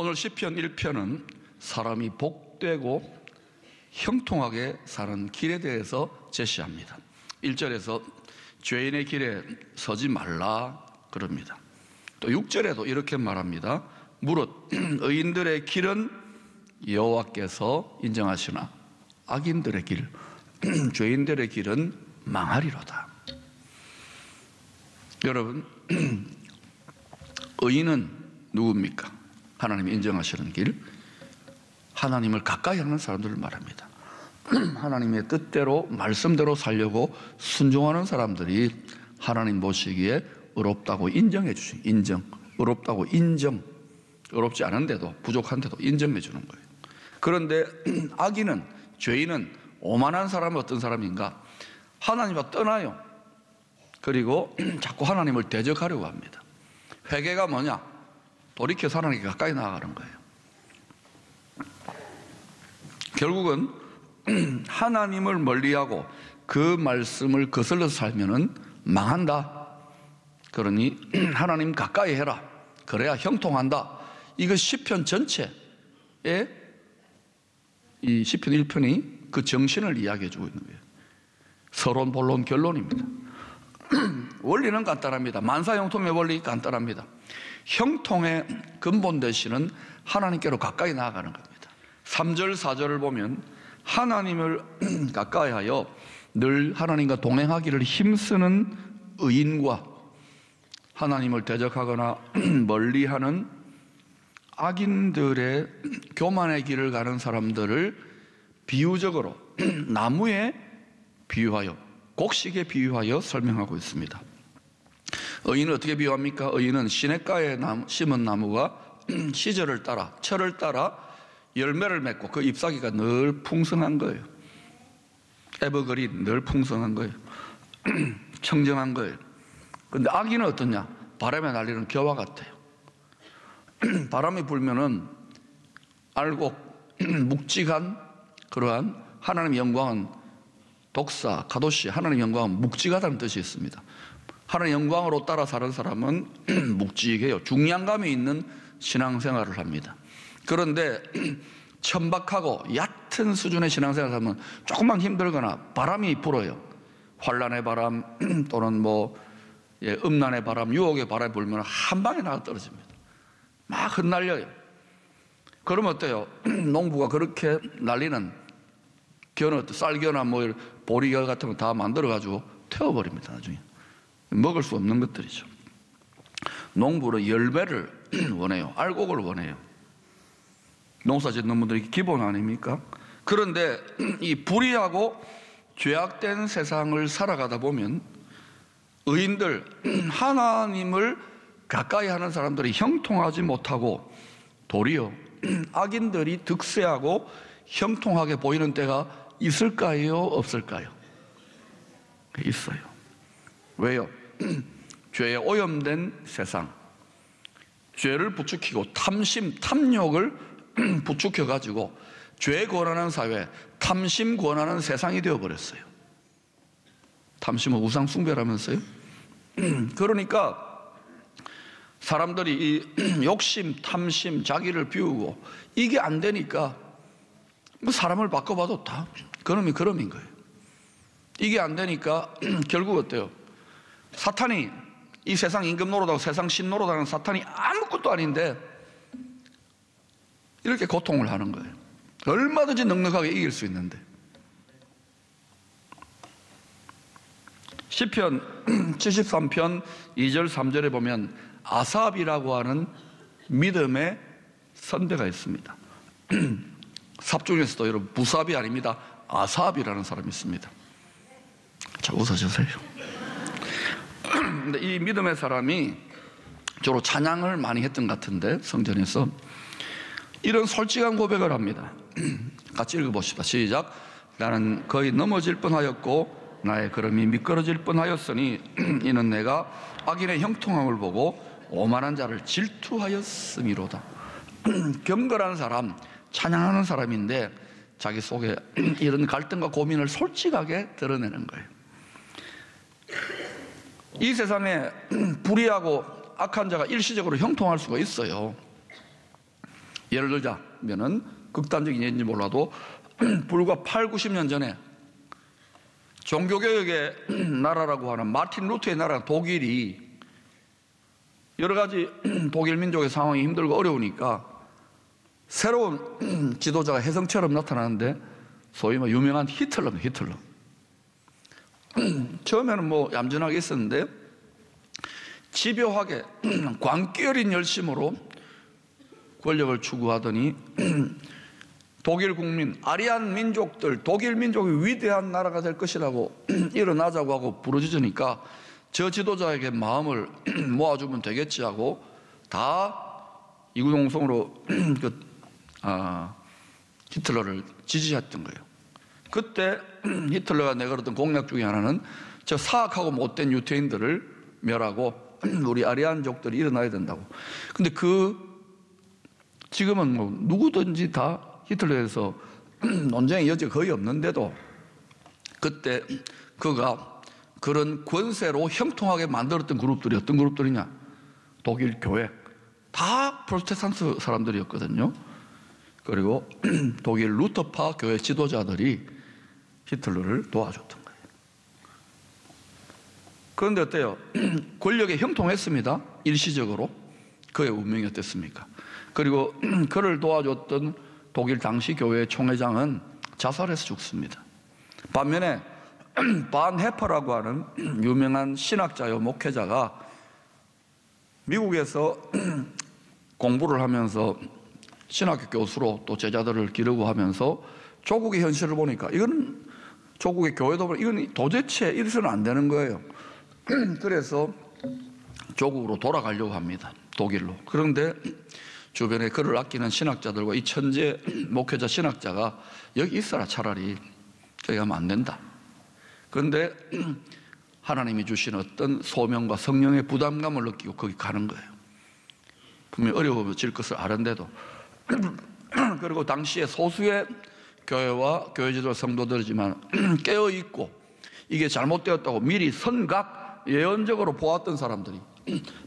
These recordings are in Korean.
오늘 시편 1편은 사람이 복되고 형통하게 사는 길에 대해서 제시합니다. 1절에서 죄인의 길에 서지 말라 그럽니다. 또 6절에도 이렇게 말합니다. 무릇 의인들의 길은 여호와께서 인정하시나 악인들의 길, 죄인들의 길은 망하리로다. 여러분, 의인은 누굽니까? 하나님이 인정하시는 길, 하나님을 가까이 하는 사람들을 말합니다. 하나님의 뜻대로 말씀대로 살려고 순종하는 사람들이 하나님 보시기에 의롭다고 인정해 주신 인정, 의롭다고 인정, 의롭지 않은데도 부족한데도 인정해 주는 거예요. 그런데 악인은, 죄인은, 오만한 사람은 어떤 사람인가? 하나님과 떠나요. 그리고 자꾸 하나님을 대적하려고 합니다. 회개가 뭐냐? 돌이켜서 하나님께 가까이 나아가는 거예요. 결국은 하나님을 멀리하고 그 말씀을 거슬러서 살면은 망한다. 그러니 하나님 가까이 해라. 그래야 형통한다. 이거 시편 전체에 이 시편 1편이 그 정신을 이야기해 주고 있는 거예요. 서론, 본론, 결론입니다. 원리는 간단합니다. 만사형통의 원리 간단합니다. 형통의 근본 되시는 하나님께로 가까이 나아가는 겁니다. 3절, 4절을 보면 하나님을 가까이 하여 늘 하나님과 동행하기를 힘쓰는 의인과 하나님을 대적하거나 멀리하는 악인들의 교만의 길을 가는 사람들을 비유적으로 나무에 비유하여, 곡식에 비유하여 설명하고 있습니다. 의인은 어떻게 비유합니까? 의인은 시냇가에 심은 나무가 시절을 따라, 철을 따라 열매를 맺고 그 잎사귀가 늘 풍성한 거예요. 에버그린, 늘 풍성한 거예요. 청정한 거예요. 그런데 악인은 어떠냐? 바람에 날리는 겨와 같아요. 바람이 불면은 알곡, 묵직한 그러한 하나님의 영광은 독사, 카도시, 하나님의 영광은 묵직하다는 뜻이 있습니다. 하나님의 영광으로 따라 사는 사람은 묵직해요. 중량감이 있는 신앙생활을 합니다. 그런데 천박하고 얕은 수준의 신앙생활을 하면 조금만 힘들거나 바람이 불어요. 환란의 바람 또는 음란의 바람, 유혹의 바람이 불면 한 방에 나가 떨어집니다. 막 흩날려요. 그러면 어때요? 농부가 그렇게 날리는 겨는 쌀겨나 보리겨 같은 거 다 만들어가지고 태워버립니다. 나중에 먹을 수 없는 것들이죠. 농부는 열매를 원해요. 알곡을 원해요. 농사 짓는 분들이 기본 아닙니까? 그런데 이 불의하고 죄악된 세상을 살아가다 보면 의인들, 하나님을 가까이 하는 사람들이 형통하지 못하고 도리어 악인들이 득세하고 형통하게 보이는 때가 있을까요? 없을까요? 있어요. 왜요? 죄에 오염된 세상, 죄를 부추기고 탐심, 탐욕을 부추겨가지고 죄 권하는 사회, 탐심 권하는 세상이 되어버렸어요. 탐심은 우상 숭배라면서요? 그러니까 사람들이 이 욕심, 탐심, 자기를 비우고 이게 안 되니까 사람을 바꿔봐도 다 그놈이 그놈인 거예요. 이게 안 되니까 결국 어때요? 사탄이 이 세상 임금 노릇하고 세상 신 노릇하는 사탄이 아무것도 아닌데 이렇게 고통을 하는 거예요. 얼마든지 넉넉하게 이길 수 있는데. 시편 73편 2절 3절에 보면 아삽이라고 하는 믿음의 선배가 있습니다. 삽 중에서도 여러분 부삽이 아닙니다. 아삽이라는 사람이 있습니다. 자, 웃어주세요. 근데 이 믿음의 사람이 주로 찬양을 많이 했던 것 같은데 성전에서 이런 솔직한 고백을 합니다. 같이 읽어봅시다. 시작. 나는 거의 넘어질 뻔하였고 나의 걸음이 미끄러질 뻔하였으니 이는 내가 악인의 형통함을 보고 오만한 자를 질투하였음이로다. 경건한 사람, 찬양하는 사람인데 자기 속에 이런 갈등과 고민을 솔직하게 드러내는 거예요. 이 세상에 불의하고 악한 자가 일시적으로 형통할 수가 있어요. 예를 들자면은 극단적인 예인지 몰라도 불과 8, 90년 전에 종교개혁의 나라라고 하는 마틴 루터의 나라 독일이 여러 가지 독일 민족의 상황이 힘들고 어려우니까 새로운 지도자가 혜성처럼 나타나는데 소위 말 유명한 히틀러입니다. 히틀러. 처음에는 뭐 얌전하게 있었는데 집요하게 광기 어린 열심으로 권력을 추구하더니 독일 국민, 아리안 민족들, 독일 민족이 위대한 나라가 될 것이라고 일어나자고 하고 부르짖으니까 저 지도자에게 마음을 모아주면 되겠지 하고 다 이구동성으로 히틀러를 지지했던 거예요. 그때 히틀러가 내걸었던 공약 중에 하나는 저 사악하고 못된 유태인들을 멸하고 우리 아리안족들이 일어나야 된다고. 근데 지금은 뭐 누구든지 다 히틀러에서 논쟁의 여지가 거의 없는데도 그때 그가 그런 권세로 형통하게 만들었던 그룹들이 어떤 그룹들이냐? 독일 교회. 다 프로테스탄트 사람들이었거든요. 그리고 독일 루터파 교회 지도자들이 히틀러를 도와줬던 거예요. 그런데 어때요? 권력에 형통했습니다. 일시적으로. 그의 운명이 어땠습니까? 그리고 그를 도와줬던 독일 당시 교회 총회장은 자살해서 죽습니다. 반면에 반 해퍼라고 하는 유명한 신학자요 목회자가 미국에서 공부를 하면서 신학교 교수로 또 제자들을 기르고 하면서 조국의 현실을 보니까 이건 조국의 교회도 보니까 이건 도대체 이래서는 안 되는 거예요. 그래서 조국으로 돌아가려고 합니다. 독일로. 그런데 주변에 그를 아끼는 신학자들과 이 천재 목회자 신학자가 여기 있어라 차라리. 저기 가면 안 된다. 그런데 하나님이 주신 어떤 소명과 성령의 부담감을 느끼고 거기 가는 거예요. 분명히 어려워질 것을 아는데도. 그리고 당시에 소수의 교회와 교회 지도 성도들이지만 깨어있고 이게 잘못되었다고 미리 선각 예언적으로 보았던 사람들이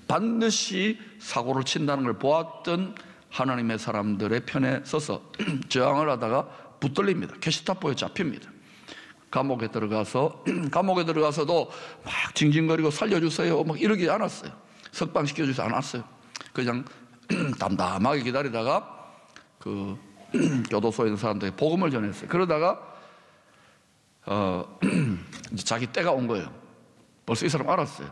반드시 사고를 친다는 걸 보았던 하나님의 사람들의 편에 서서 저항을 하다가 붙들립니다. 게시타포에 잡힙니다. 감옥에 들어가서도 막 징징거리고 살려주세요 막 이러지 않았어요. 석방시켜주지 않았어요. 그냥 담담하게 기다리다가 그 교도소에 있는 사람들에게 복음을 전했어요. 그러다가 이제 자기 때가 온 거예요. 벌써 이 사람 알았어요.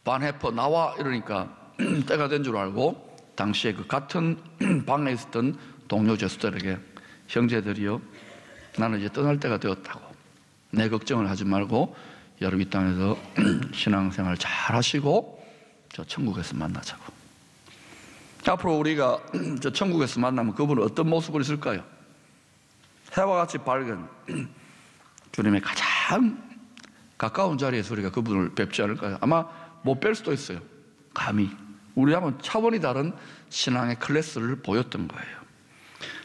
반해퍼 나와 이러니까 때가 된 줄 알고 당시에 그 같은 방에 있었던 동료 죄수들에게 형제들이여 나는 이제 떠날 때가 되었다고 내 걱정을 하지 말고 여러분 이 땅에서 신앙생활 잘 하시고 저 천국에서 만나자고. 앞으로 우리가 저 천국에서 만나면 그분은 어떤 모습으로 있을까요? 해와 같이 밝은 주님의 가장 가까운 자리에서 우리가 그분을 뵙지 않을까요? 아마 못 뵐 수도 있어요. 감히 우리하고는 차원이 다른 신앙의 클래스를 보였던 거예요.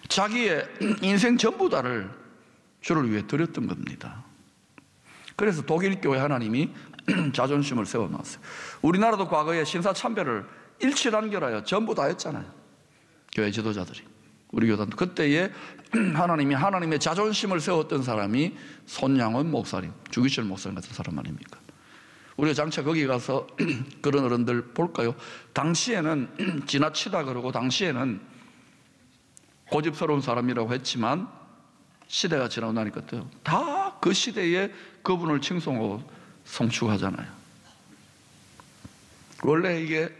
자기의 인생 전부 다를 주를 위해 드렸던 겁니다. 그래서 독일 교회 하나님이 자존심을 세워놨어요. 우리나라도 과거에 신사참배를 일치단결하여 전부 다 했잖아요. 교회 지도자들이. 우리 교단도 그때에 하나님이 하나님의 자존심을 세웠던 사람이 손양원 목사님, 주기철 목사님 같은 사람 아닙니까? 우리가 장차 거기 가서 그런 어른들 볼까요? 당시에는 지나치다 그러고 당시에는 고집스러운 사람이라고 했지만 시대가 지나고 나니까 다 그 시대에 그분을 칭송하고 성축하잖아요. 원래 이게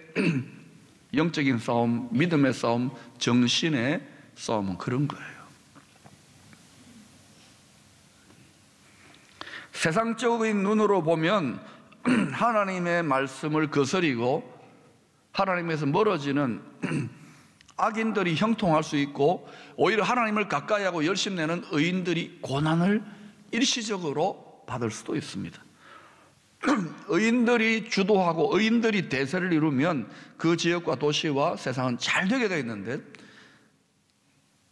영적인 싸움, 믿음의 싸움, 정신의 싸움은 그런 거예요. 세상적인 눈으로 보면 하나님의 말씀을 거스리고 하나님에서 멀어지는 악인들이 형통할 수 있고 오히려 하나님을 가까이 하고 열심내는 의인들이 고난을 일시적으로 받을 수도 있습니다. 의인들이 주도하고 의인들이 대세를 이루면 그 지역과 도시와 세상은 잘 되게 되어 있는데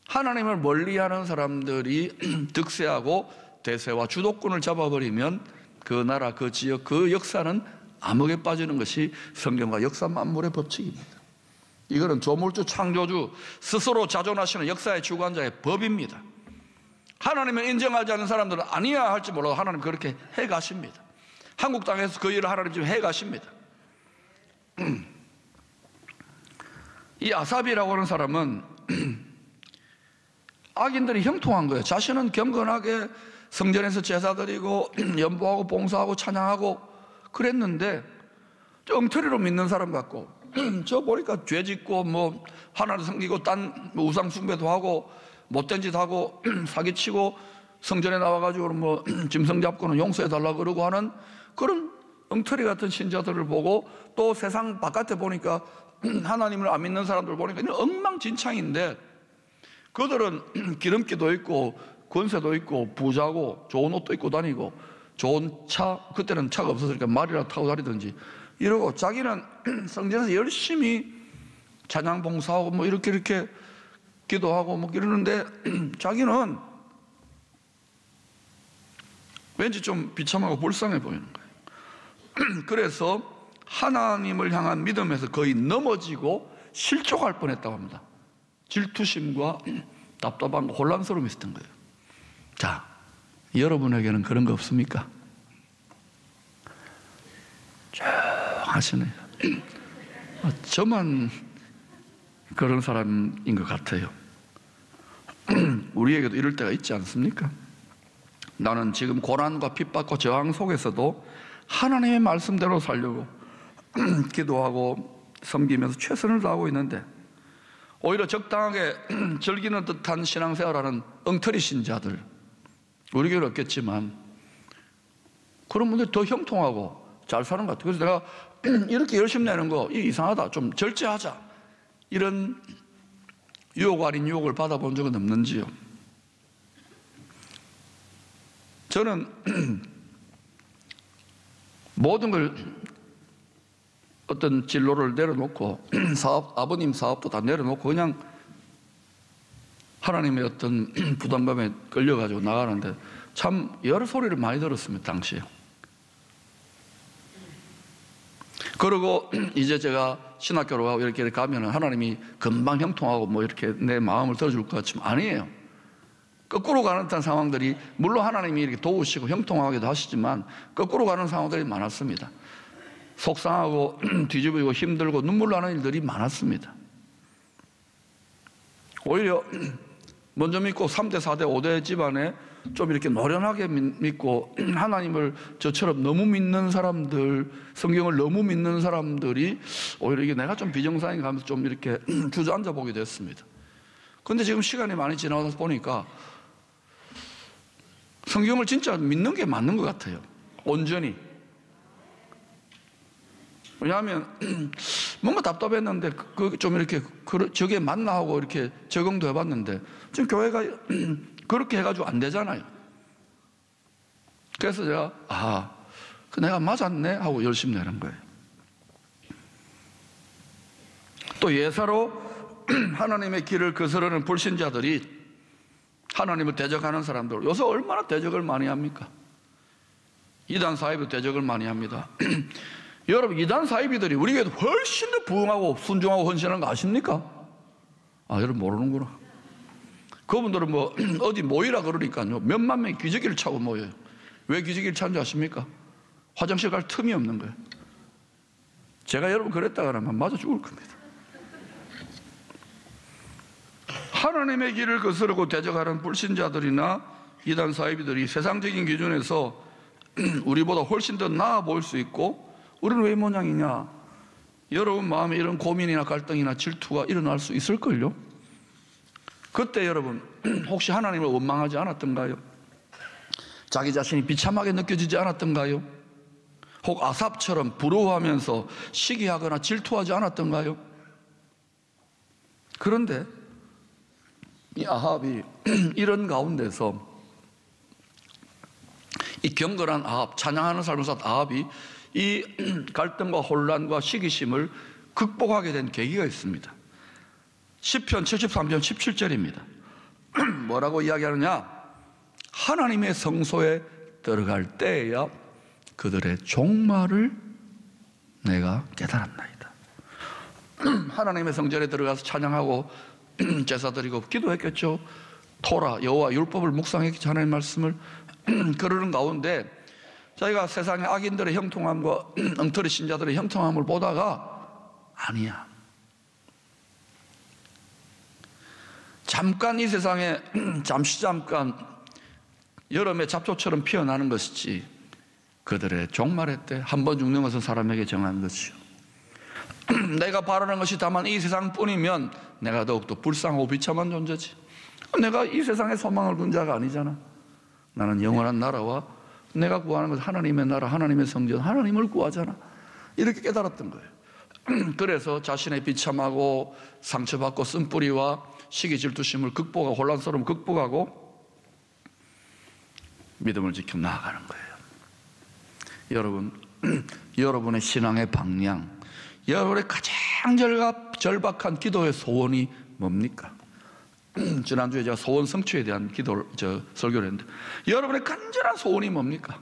하나님을 멀리하는 사람들이 득세하고 대세와 주도권을 잡아버리면 그 나라, 그 지역, 그 역사는 암흑에 빠지는 것이 성경과 역사 만물의 법칙입니다. 이거는 조물주, 창조주, 스스로 자존하시는 역사의 주관자의 법입니다. 하나님을 인정하지 않는 사람들은 아니야 할지 몰라도 하나님 그렇게 해가십니다. 한국 땅에서 그 일을 하나님 지금 해가십니다. 이 아삽이라고 하는 사람은 악인들이 형통한 거예요. 자신은 경건하게 성전에서 제사 드리고 연보하고 봉사하고 찬양하고 그랬는데 엉터리로 믿는 사람 같고, 저 보니까 죄 짓고 뭐 하나를 섬기고 딴 우상 숭배도 하고 못된 짓 하고 사기치고 성전에 나와가지고 뭐 짐승 잡고는 용서해달라고 그러고 하는 그런 엉터리 같은 신자들을 보고, 또 세상 바깥에 보니까 하나님을 안 믿는 사람들 보니까 엉망진창인데, 그들은 기름기도 있고 권세도 있고 부자고 좋은 옷도 입고 다니고 좋은 차, 그때는 차가 없었으니까 말이라도 타고 다니든지 이러고, 자기는 성전에서 열심히 찬양 봉사하고 뭐 이렇게 기도하고 뭐 이러는데 자기는 왠지 좀 비참하고 불쌍해 보이는 거예요. 그래서 하나님을 향한 믿음에서 거의 넘어지고 실족할 뻔했다고 합니다. 질투심과 답답함과 혼란스러움이 있었던 거예요. 자, 여러분에게는 그런 거 없습니까? 조용하시네요. 저만 그런 사람인 것 같아요. 우리에게도 이럴 때가 있지 않습니까? 나는 지금 고난과 핍박과 저항 속에서도 하나님의 말씀대로 살려고 기도하고 섬기면서 최선을 다하고 있는데, 오히려 적당하게 즐기는 듯한 신앙생활하는 엉터리 신자들, 우리 교회는 없겠지만 그런 분들이 더 형통하고 잘 사는 것 같아요. 그래서 내가 이렇게 열심히 내는 거 이상하다, 좀 절제하자, 이런 유혹 아닌 유혹을 받아본 적은 없는지요? 저는 모든 걸, 어떤 진로를 내려놓고 아버님 사업도 다 내려놓고 그냥 하나님의 어떤 부담감에 끌려가지고 나가는데 참 여러 소리를 많이 들었습니다, 당시에. 그리고 이제 제가 신학교로 가고 이렇게 가면 하나님이 금방 형통하고 뭐 이렇게 내 마음을 들어줄 것 같지만 아니에요. 거꾸로 가는 듯한 상황들이, 물론 하나님이 이렇게 도우시고 형통하기도 하시지만 거꾸로 가는 상황들이 많았습니다. 속상하고 뒤집어지고 힘들고 눈물 나는 일들이 많았습니다. 오히려 먼저 믿고 3대, 4대, 5대 집안에 좀 이렇게 노련하게 믿고 하나님을 저처럼 너무 믿는 사람들, 성경을 너무 믿는 사람들이 오히려 이게 내가 좀 비정상인가 하면서 좀 이렇게 주저앉아 보게 됐습니다. 그런데 지금 시간이 많이 지나서 보니까 성경을 진짜 믿는 게 맞는 것 같아요, 온전히. 왜냐하면 뭔가 답답했는데 좀 이렇게 저게 맞나 하고 이렇게 적응도 해봤는데 지금 교회가 그렇게 해가지고 안 되잖아요. 그래서 제가 내가 맞았네 하고 열심히 내는 거예요. 또 예사로 하나님의 길을 거스르는 불신자들이 하나님을 대적하는 사람들, 요새 얼마나 대적을 많이 합니까? 이단 사이비 대적을 많이 합니다. 여러분, 이단 사이비들이 우리에게도 훨씬 더 부응하고 순종하고 헌신하는 거 아십니까? 여러분 모르는구나. 그분들은 뭐 어디 모이라 그러니까요, 몇만 명이 기저귀를 차고 모여요. 왜 기저귀를 차는 줄 아십니까? 화장실 갈 틈이 없는 거예요. 제가 여러분 그랬다 그러면 맞아 죽을 겁니다. 하나님의 길을 거스르고 대적하는 불신자들이나 이단 사이비들이 세상적인 기준에서 우리보다 훨씬 더 나아 보일 수 있고, 우리는 왜 모양이냐? 여러분 마음에 이런 고민이나 갈등이나 질투가 일어날 수 있을걸요? 그때 여러분 혹시 하나님을 원망하지 않았던가요? 자기 자신이 비참하게 느껴지지 않았던가요? 혹 아삽처럼 부러워하면서 시기하거나 질투하지 않았던가요? 그런데 이 아합이 이런 가운데서, 이 경건한 아합, 찬양하는 삶을 산 아합이 이 갈등과 혼란과 시기심을 극복하게 된 계기가 있습니다. 시편 73편 17절입니다. 뭐라고 이야기하느냐? 하나님의 성소에 들어갈 때에야 그들의 종말을 내가 깨달았나이다. 하나님의 성전에 들어가서 찬양하고 제사 드리고 기도했겠죠. 토라 여호와 율법을 묵상했겠죠. 하나님의 말씀을 그러는 가운데 자기가 세상의 악인들의 형통함과 엉터리 신자들의 형통함을 보다가 아니야, 잠깐 이 세상에 잠깐 여름의 잡초처럼 피어나는 것이지 그들의 종말의 때 한 번 죽는 것은 사람에게 정한 것이요 내가 바라는 것이 다만 이 세상뿐이면 내가 더욱더 불쌍하고 비참한 존재지. 내가 이 세상에 소망을 둔 자가 아니잖아. 나는 영원한 나라와 내가 구하는 것은 하나님의 나라, 하나님의 성전, 하나님을 구하잖아. 이렇게 깨달았던 거예요. 그래서 자신의 비참하고 상처받고 쓴뿌리와 시기 질투심을 극복하고 혼란스러움을 극복하고 믿음을 지켜 나아가는 거예요. 여러분, 여러분의 신앙의 방향, 여러분의 가장 절박한 기도의 소원이 뭡니까? 지난주에 제가 소원 성취에 대한 설교를 했는데 여러분의 간절한 소원이 뭡니까?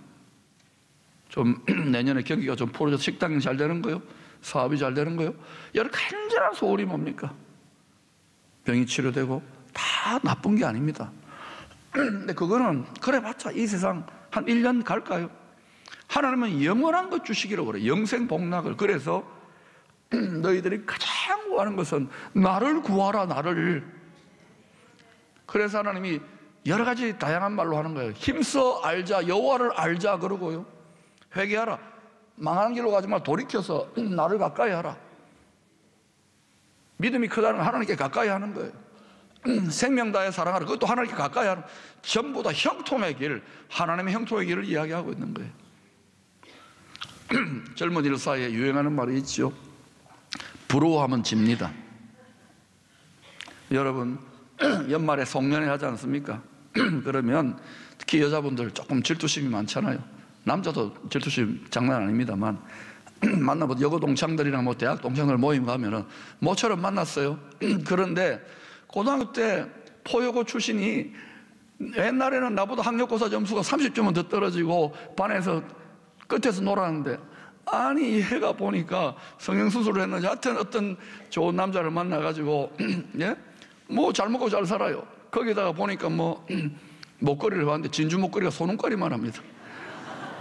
좀 내년에 경기가 좀 풀어져서 식당이 잘 되는 거요? 사업이 잘 되는 거요? 여러분 간절한 소원이 뭡니까? 병이 치료되고 다 나쁜 게 아닙니다. 근데 그거는 그래봤자 이 세상 한 1년 갈까요? 하나님은 영원한 것 주시기로 그래요. 영생 복락을. 그래서 너희들이 가장 구하는 것은 나를 구하라, 나를. 그래서 하나님이 여러 가지 다양한 말로 하는 거예요. 힘써 알자, 여호와를 알자 그러고요. 회개하라. 망하는 길로 가지 말고 돌이켜서 나를 가까이 하라. 믿음이 크다는 건 하나님께 가까이 하는 거예요. 생명 다해 사랑하라. 그것도 하나님께 가까이 하는, 전부 다 형통의 길, 하나님의 형통의 길을 이야기하고 있는 거예요. 젊은이들 사이에 유행하는 말이 있죠. 부러워하면 집니다. 여러분, 연말에 송년회 하지 않습니까? 그러면 특히 여자분들 조금 질투심이 많잖아요. 남자도 질투심 장난 아닙니다만 만나보면 여고 동창들이나 뭐 대학 동창들 모임 가면은 모처럼 만났어요. 그런데 고등학교 때 포여고 출신이 옛날에는 나보다 학력고사 점수가 30점은 더 떨어지고 반에서 끝에서 놀았는데, 아니 얘가 보니까 성형수술을 했는지 하여튼 어떤 좋은 남자를 만나가지고 예? 뭐 잘 먹고 잘 살아요. 거기다가 보니까 뭐 목걸이를 봤는데 진주 목걸이가 손흥거리만 합니다.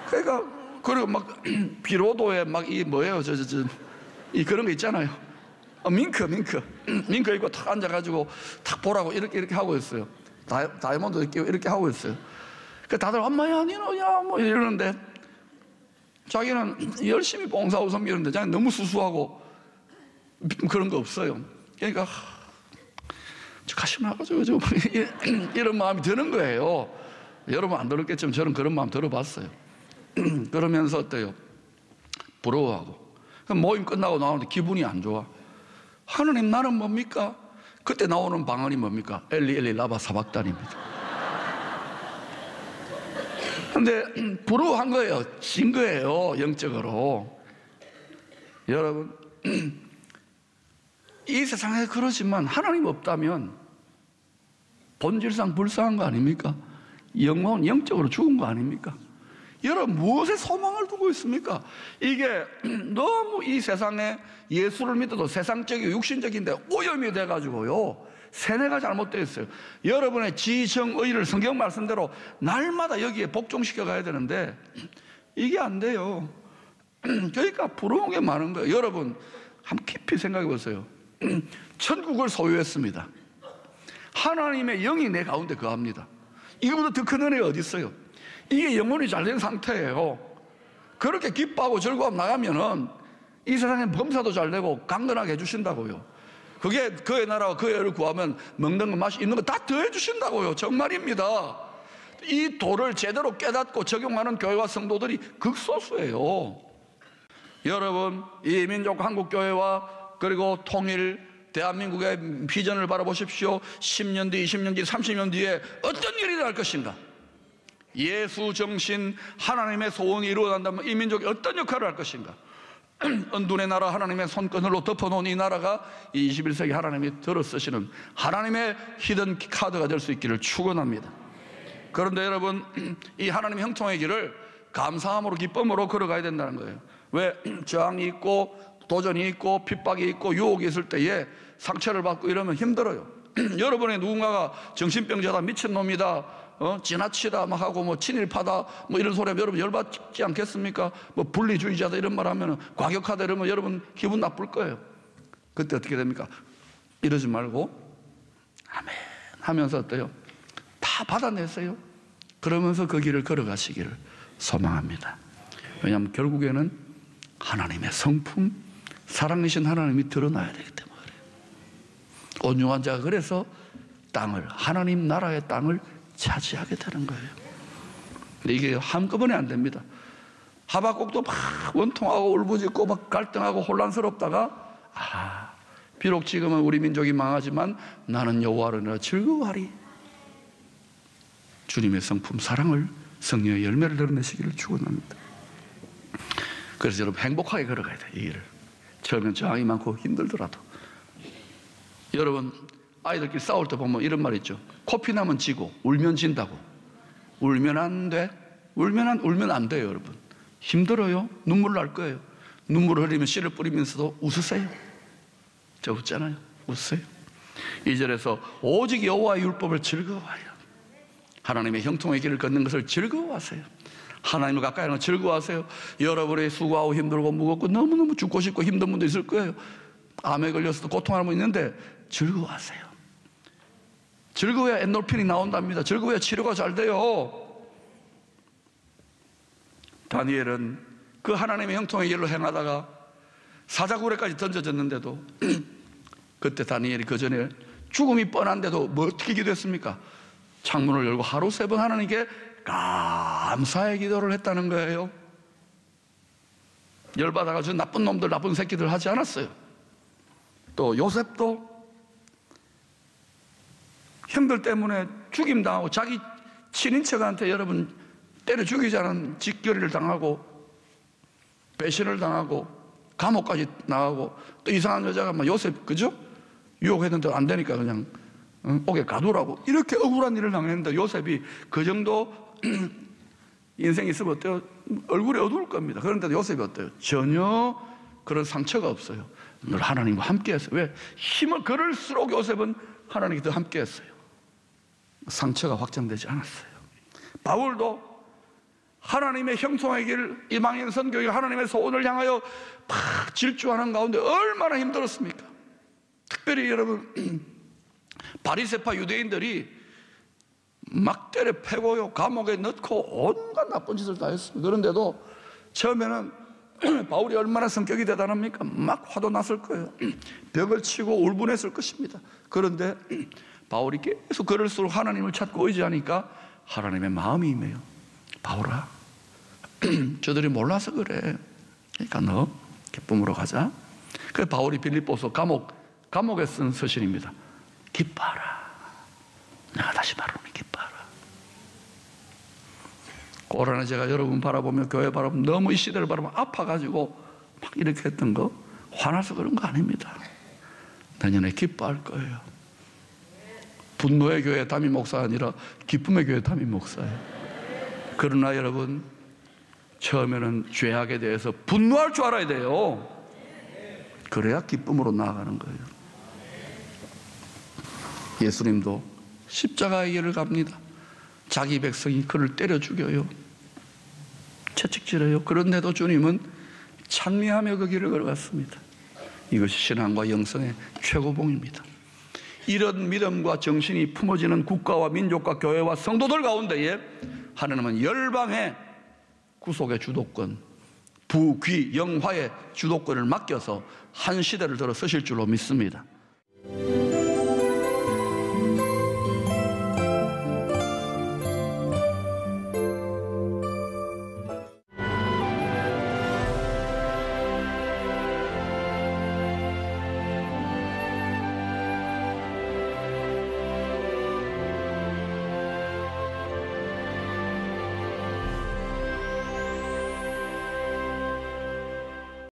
그러니까 그리고 막 비로도에 막 이 뭐예요 이 그런 거 있잖아요. 밍크 입고 탁 앉아가지고 탁 보라고 이렇게 하고 있어요. 다이아몬드 이렇게 하고 있어요. 그 다들 엄마야 니노야 뭐 이러는데 자기는 열심히 봉사하고 섬기는데 자기는 너무 수수하고 그런 거 없어요. 그러니까 가시 나가지고 이런 마음이 드는 거예요. 여러분 안 들었겠지만 저는 그런 마음 들어봤어요. 그러면서 어때요? 부러워하고. 모임 끝나고 나오는데 기분이 안 좋아. 하나님 나는 뭡니까? 그때 나오는 방언이 뭡니까? 엘리 라바 사박단입니다. 근데 부러워한 거예요. 진 거예요. 영적으로. 여러분, 이 세상에 그러지만 하나님 없다면 본질상 불쌍한 거 아닙니까? 영적으로 죽은 거 아닙니까? 여러분 무엇에 소망을 두고 있습니까? 이게 너무 이 세상에 예수를 믿어도 세상적이고 육신적인데 오염이 돼가지고요, 세뇌가 잘못되어 있어요. 여러분의 지정의를 성경 말씀대로 날마다 여기에 복종시켜 가야 되는데 이게 안 돼요. 그러니까 부러운 게 많은 거예요. 여러분 한번 깊이 생각해 보세요. 천국을 소유했습니다. 하나님의 영이 내 가운데 거합니다. 이거보다 더 큰 은혜가 어디 있어요? 이게 영혼이 잘된 상태예요. 그렇게 기뻐하고 즐거움 나가면은 이 세상에 범사도 잘 되고 강건하게 해주신다고요. 그게 그의 나라와 그의 의를 구하면 먹는 것 맛이 있는 거 다 더해 주신다고요. 정말입니다. 이 도를 제대로 깨닫고 적용하는 교회와 성도들이 극소수예요. 여러분, 이 민족 한국교회와 그리고 통일 대한민국의 비전을 바라보십시오. 10년 뒤, 20년 뒤, 30년 뒤에 어떤 일이 일어날 것인가? 예수 정신 하나님의 소원이 이루어진다면 이 민족이 어떤 역할을 할 것인가? 은둔의 나라 하나님의 손끈으로 덮어놓은 이 나라가 이 21세기 하나님이 들어 쓰시는 하나님의 히든 카드가 될 수 있기를 축원합니다. 그런데 여러분, 이 하나님의 형통의 길을 감사함으로 기쁨으로 걸어가야 된다는 거예요. 왜? 저항이 있고 도전이 있고 핍박이 있고 유혹이 있을 때에 상처를 받고 이러면 힘들어요. 여러분의 누군가가 정신병자다, 미친놈이다, 지나치다 막 하고 뭐 친일파다 뭐 이런 소리 하면 여러분 열받지 않겠습니까? 뭐 분리주의자다 이런 말 하면 과격하다 이러면 여러분 기분 나쁠 거예요. 그때 어떻게 됩니까? 이러지 말고 아멘 하면서 어때요? 다 받아내세요. 그러면서 그 길을 걸어가시기를 소망합니다. 왜냐하면 결국에는 하나님의 성품, 사랑이신 하나님이 드러나야 되기 때문에 그래요. 온유한 자가 그래서 땅을, 하나님 나라의 땅을 차지하게 되는 거예요. 근데 이게 한꺼번에 안 됩니다. 하박국도 막 원통하고 울부짖고 막 갈등하고 혼란스럽다가 비록 지금은 우리 민족이 망하지만 나는 여호와로 인하여 즐거워하리. 주님의 성품 사랑을, 성령의 열매를 드러내시기를 축원합니다. 그래서 여러분 행복하게 걸어가야 돼요. 이 길을. 처음엔 저항이 많고 힘들더라도. 여러분 아이들끼리 싸울 때 보면 이런 말 있죠. 코피 나면 지고 울면 진다고. 울면 안 돼. 울면 안 돼요. 여러분 힘들어요. 눈물 날 거예요. 눈물을 흘리면 씨를 뿌리면서도 웃으세요. 저 웃잖아요. 웃으세요. 2절에서 오직 여호와의 율법을 즐거워하여 하나님의 형통의 길을 걷는 것을 즐거워하세요. 하나님을 가까이 하는 걸 즐거워하세요. 여러분의 수고하고 힘들고 무겁고 너무너무 죽고 싶고 힘든 분도 있을 거예요. 암에 걸려서도 고통하는 분 있는데 즐거워하세요. 즐거워야 엔돌핀이 나온답니다. 즐거워야 치료가 잘 돼요. 다니엘은 그 하나님의 형통의 길로 행하다가 사자굴에까지 던져졌는데도 그때 다니엘이 그 전에 죽음이 뻔한데도 뭐 어떻게 기도했습니까? 창문을 열고 하루 3번 하나님께 감사의 기도를 했다는 거예요. 열받아가 저 나쁜 놈들, 나쁜 새끼들 하지 않았어요. 또 요셉도 형들 때문에 죽임당하고 자기 친인척한테 여러분 때려 죽이자는 직결을 당하고 배신을 당하고 감옥까지 나가고 또 이상한 여자가 막 요셉 그죠? 유혹했는데 안 되니까 그냥 옥에 가두라고 이렇게 억울한 일을 당했는데 요셉이 그 정도 인생이 있으면 어때요? 얼굴이 어두울 겁니다. 그런데 요셉이 어때요? 전혀 그런 상처가 없어요. 늘 하나님과 함께 했어요. 왜? 힘을 걸을수록 요셉은 하나님과 더 함께 했어요. 상처가 확장되지 않았어요. 바울도 하나님의 형통의 길, 이방인 선교의 하나님의 소원을 향하여 막 질주하는 가운데 얼마나 힘들었습니까? 특별히 여러분 바리새파 유대인들이 막 때려 패고요, 감옥에 넣고 온갖 나쁜 짓을 다 했어요. 그런데도 처음에는 바울이 얼마나 성격이 대단합니까? 막 화도 났을 거예요. 벽을 치고 울분했을 것입니다. 그런데 바울이 계속 그럴수록 하나님을 찾고 의지하니까 하나님의 마음이 임해요. 바울아, 저들이 몰라서 그래. 그러니까 너 기쁨으로 가자. 그래서 바울이 빌립보서 감옥에 쓴 서신입니다. 기뻐하라. 내가 다시 바로는 기뻐하라. 고란에 제가 여러분 바라보며 교회 바라보면 너무 이 시대를 바라보면 아파가지고 막 이렇게 했던 거 화나서 그런 거 아닙니다. 내년에 기뻐할 거예요. 분노의 교회 담임 목사가 아니라 기쁨의 교회 담임 목사예요. 그러나 여러분 처음에는 죄악에 대해서 분노할 줄 알아야 돼요. 그래야 기쁨으로 나아가는 거예요. 예수님도 십자가의 길을 갑니다. 자기 백성이 그를 때려 죽여요. 채찍질해요. 그런데도 주님은 찬미하며 그 길을 걸어갔습니다. 이것이 신앙과 영성의 최고봉입니다. 이런 믿음과 정신이 품어지는 국가와 민족과 교회와 성도들 가운데에 하나님은 열방의 구속의 주도권, 부귀 영화의 주도권을 맡겨서 한 시대를 들어 서실 줄로 믿습니다.